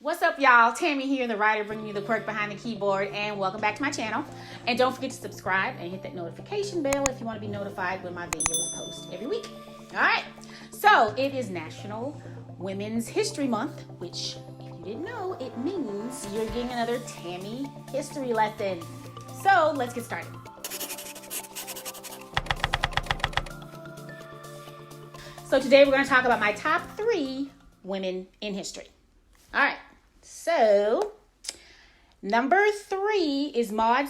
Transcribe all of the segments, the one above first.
What's up, y'all? Tammi here, the writer, bringing you the quirk behind the keyboard, and welcome back to my channel. And don't forget to subscribe and hit that notification bell if you want to be notified when my videos post every week. All right, so it is National Women's History Month, which, if you didn't know, it means you're getting another Tammi History Lesson. So let's get started. So today we're going to talk about my top 3 women in history. All right, so number 3 is Maude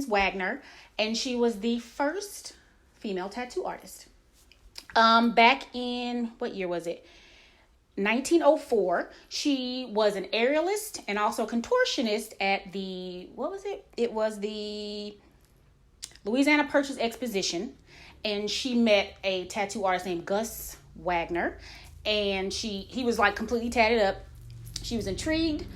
Wagner, and she was the first female tattoo artist. Back in, what year was it? 1904. She was an aerialist and also contortionist at the, what was it? It was the Louisiana Purchase Exposition, and she met a tattoo artist named Gus Wagner, and he was like completely tatted up. She was intrigued,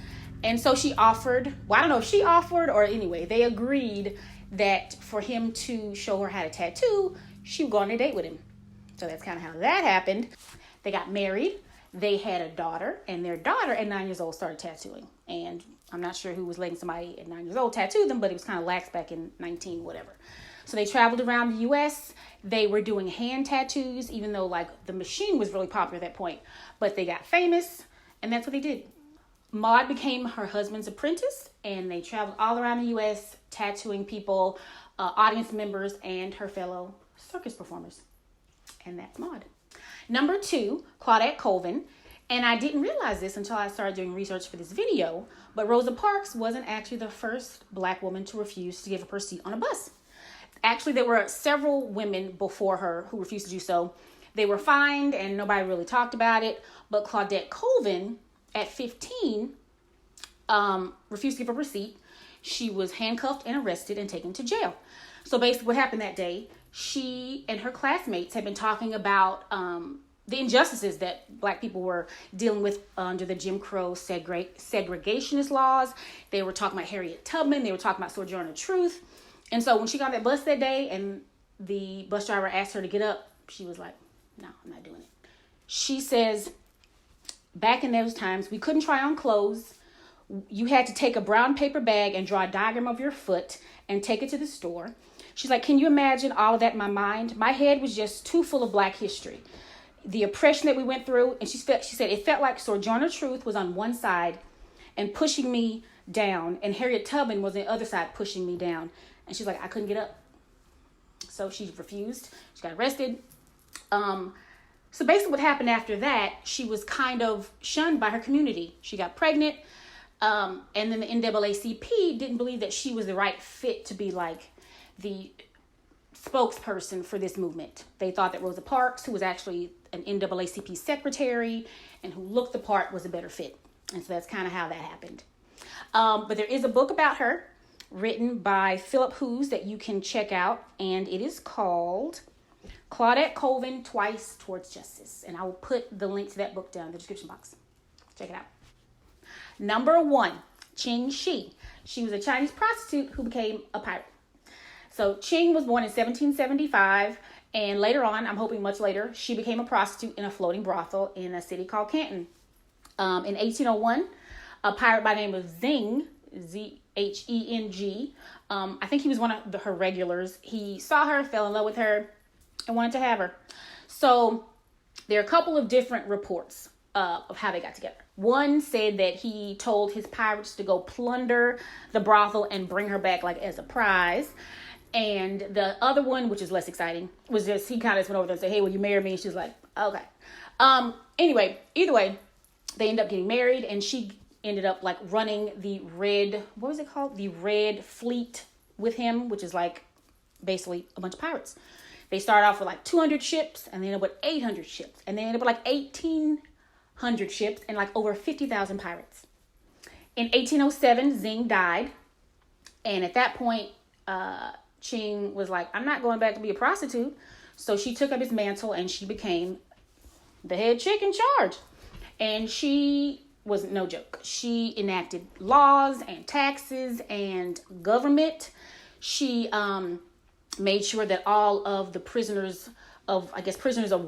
and so she offered, well, I don't know if she offered or anyway, they agreed that for him to show her how to tattoo, she would go on a date with him. So that's kind of how that happened. They got married, they had a daughter, and their daughter at 9 years old started tattooing. And I'm not sure who was letting somebody at 9 years old tattoo them, but it was kind of lax back in 19 whatever. So they traveled around the U.S. They were doing hand tattoos, even though like the machine was really popular at that point. But they got famous, and that's what they did. Maude became her husband's apprentice, and they traveled all around the U.S. tattooing people, audience members, and her fellow circus performers. And that's Maude. Number 2, Claudette Colvin. And I didn't realize this until I started doing research for this video, but Rosa Parks wasn't actually the first Black woman to refuse to give up her seat on a bus. Actually, there were several women before her who refused to do so. They were fined, and nobody really talked about it. But Claudette Colvin, at 15, refused to give up her seat. She was handcuffed and arrested and taken to jail. So basically what happened that day, she and her classmates had been talking about the injustices that Black people were dealing with under the Jim Crow segregationist laws. They were talking about Harriet Tubman. They were talking about Sojourner Truth. And so when she got on that bus that day and the bus driver asked her to get up, she was like, no, I'm not doing it. She says, back in those times, we couldn't try on clothes. You had to take a brown paper bag and draw a diagram of your foot and take it to the store. She's like, can you imagine all of that in my mind? My head was just too full of Black history. The oppression that we went through. And she said it felt like Sojourner Truth was on one side and pushing me down, and Harriet Tubman was on the other side pushing me down. And she's like, I couldn't get up. So she refused. She got arrested. So basically what happened after that, she was kind of shunned by her community. She got pregnant. And then the NAACP didn't believe that she was the right fit to be like the spokesperson for this movement. They thought that Rosa Parks, who was actually an NAACP secretary and who looked the part, was a better fit. And so that's kind of how that happened. But there is a book about her written by Philip Hughes that you can check out. And it is called Claudette Colvin, Twice Towards Justice. And I will put the link to that book down in the description box. Check it out. Number 1, Ching Shih. She was a Chinese prostitute who became a pirate. So Ching was born in 1775, and later on, I'm hoping much later, she became a prostitute in a floating brothel in a city called Canton. In 1801, a pirate by the name of Zheng, Z-H-E-N-G, I think he was one of her regulars. He saw her, fell in love with her, and wanted to have her. So there are a couple of different reports of how they got together. One said that he told his pirates to go plunder the brothel and bring her back like as a prize. And the other one, which is less exciting, was just he kind of went over there and said, hey, will you marry me? And she was like, okay. Anyway, either way, they ended up getting married, and she ended up like running the Red, what was it called? The Red Fleet with him, which is like basically a bunch of pirates. They started off with like 200 ships, and they ended up with 800 ships, and they ended up with like 1,800 ships and like over 50,000 pirates. In 1807, Zheng died, and at that point, Ching was like, I'm not going back to be a prostitute. So she took up his mantle, and she became the head chick in charge. And she was no joke. She enacted laws and taxes and government. She made sure that all of the prisoners of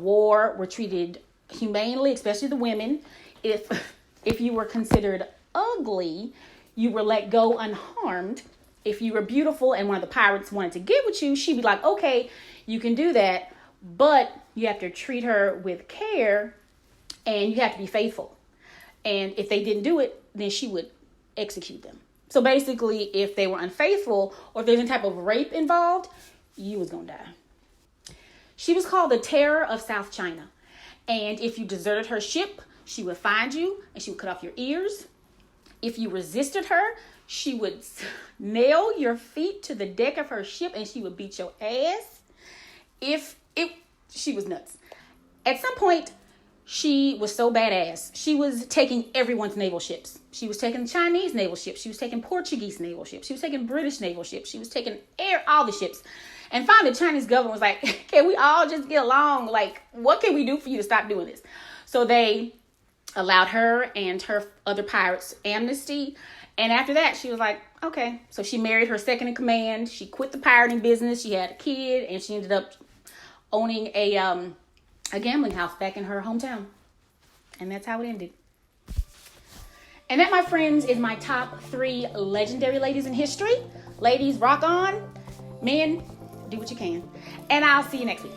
war were treated humanely, especially the women. If you were considered ugly, you were let go unharmed. If you were beautiful and one of the pirates wanted to get with you, she'd be like, okay, you can do that, but you have to treat her with care and you have to be faithful. And if they didn't do it, then she would execute them. So basically, if they were unfaithful or if there's any type of rape involved, you was gonna die. She was called the Terror of South China. And if you deserted her ship, she would find you and she would cut off your ears. If you resisted her, she would nail your feet to the deck of her ship and she would beat your ass. She was nuts. At some point, she was so badass. She was taking everyone's naval ships. She was taking Chinese naval ships. She was taking Portuguese naval ships. She was taking British naval ships. She was taking all the ships. And finally, the Chinese government was like, can we all just get along? Like, what can we do for you to stop doing this? So they allowed her and her other pirates amnesty. And after that, she was like, okay. So she married her second in command. She quit the pirating business. She had a kid, and she ended up owning a gambling house back in her hometown. And that's how it ended. And that, my friends, is my top 3 legendary ladies in history. Ladies, rock on. Men, do what you can. And I'll see you next week.